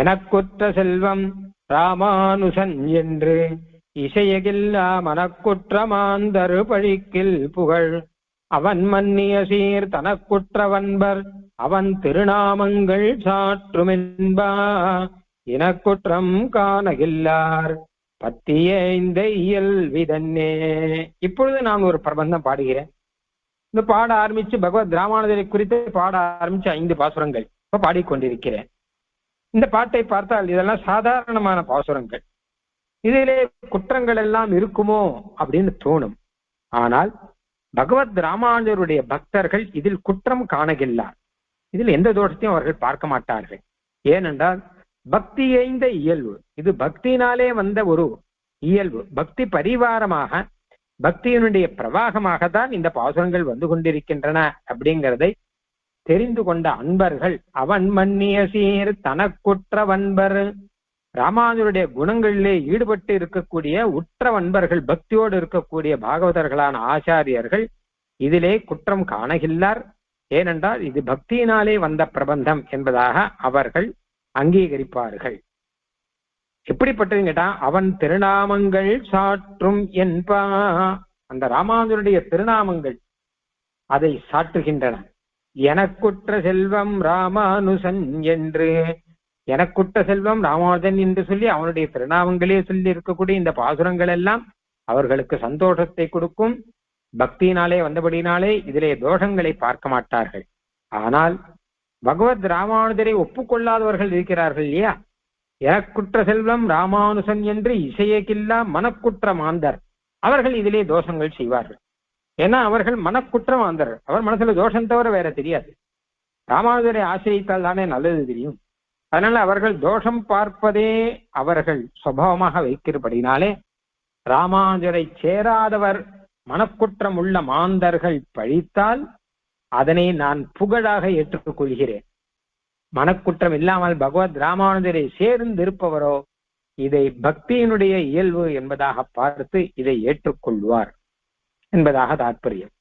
எனக்குற்ற செல்வம் ராமானுசன் என்று இசையகில்லா மனக்குற்ற மாந்தரு பழிக்கில் புகழ் அவன் மன்னிய சீர் தனக்குற்றவன்பர் அவன் திருநாமங்கள் சாற்றுமென்பா இனக்குற்றம் காணகில்லார் பத்திய இந்த இயல்விதன்னே. இப்பொழுது நான் ஒரு பிரபந்தம் பாடுகிறேன். இந்த பாட ஆரம்பிச்சு பகவத் ராமானுஜரை குறித்து பாட ஆரம்பிச்சு 5 பாசுரங்கள் இப்ப பாடிக்கொண்டிருக்கிறேன். இந்த பாட்டை பார்த்தால் இதெல்லாம் சாதாரணமான பாசுரங்கள், இதிலே குற்றங்கள் எல்லாம் இருக்குமோ அப்படின்னு தோணும். ஆனால் பகவத் ராமானுஜருடைய பக்தர்கள் இதில் குற்றம் காணகில்லார். இதில் எந்த தோஷத்தையும் அவர்கள் பார்க்க மாட்டார்கள். ஏனென்றால் பக்தி எய்ந்த இயல்பு, இது பக்தியினாலே வந்த ஒரு இயல்பு. பக்தி பரிவாரமாக, பக்தியினுடைய பிரவாகமாகத்தான் இந்த பாசுரங்கள் வந்து கொண்டிருக்கின்றன அப்படிங்கிறதை தெரிந்து கொண்ட அன்பர்கள் அவன் மன்னிய சீர் தனக்குற்றவன்பர், ராமானுஜருடைய குணங்களிலே ஈடுபட்டு இருக்கக்கூடிய உற்றவன்பர்கள், பக்தியோடு இருக்கக்கூடிய பாகவதர்களான ஆச்சாரியர்கள் இதிலே குற்றம் காணகில்லார். ஏனென்றால் இது பக்தியினாலே வந்த பிரபந்தம் என்பதாக அவர்கள் அங்கீகரிப்பார்கள். எப்படிப்பட்டதுன்னு கேட்டா, அவன் திருநாமங்கள் சாற்றும் என்பா, அந்த ராமானுஜருடைய திருநாமங்கள் அதை சாற்றுகின்றன. எனக்குற்ற செல்வம் ராமானுசன் என்று, எனக்குற்ற செல்வம் ராமானுஜன் என்று சொல்லி அவனுடைய திருநாமங்களே சொல்லி இருக்கக்கூடிய இந்த பாசுரங்கள் எல்லாம் அவர்களுக்கு சந்தோஷத்தை கொடுக்கும். பக்தியினாலே வந்தபடினாலே இதிலே தோஷங்களை பார்க்க மாட்டார்கள். ஆனால் பகவத் ராமானுஜரை ஒப்புக்கொள்ளாதவர்கள் இருக்கிறார்கள் இல்லையா, எனக்குற்ற செல்வம் ராமானுசன் என்று இசையகில்லா மனக்குற்ற மாந்தர், அவர்கள் இதிலே தோஷங்கள் செய்வார்கள். ஏன்னா அவர்கள் மனக்குற்ற மாந்தர், அவர் மனசுல தோஷம் தவிர வேற தெரியாது. ராமானுஜரை ஆசிரியித்தால் தானே நல்லது தெரியும். அதனால அவர்கள் தோஷம் பார்ப்பதே அவர்கள் சுபாவமாக வைக்கிறபடினாலே ராமானுஜரை சேராதவர் மனக்குற்றம் உள்ள மாந்தர்கள் பழித்தால் அதனை நான் புகழாக ஏற்றுக் கொள்கிறேன். மனக்குற்றம் இல்லாமல் பகவத் ராமானுஜரை சேர்ந்திருப்பவரோ இதை பக்தியினுடைய இயல்பு என்பதாக பார்த்து இதை ஏற்றுக்கொள்வார் என்பதாக தாற்பயம்.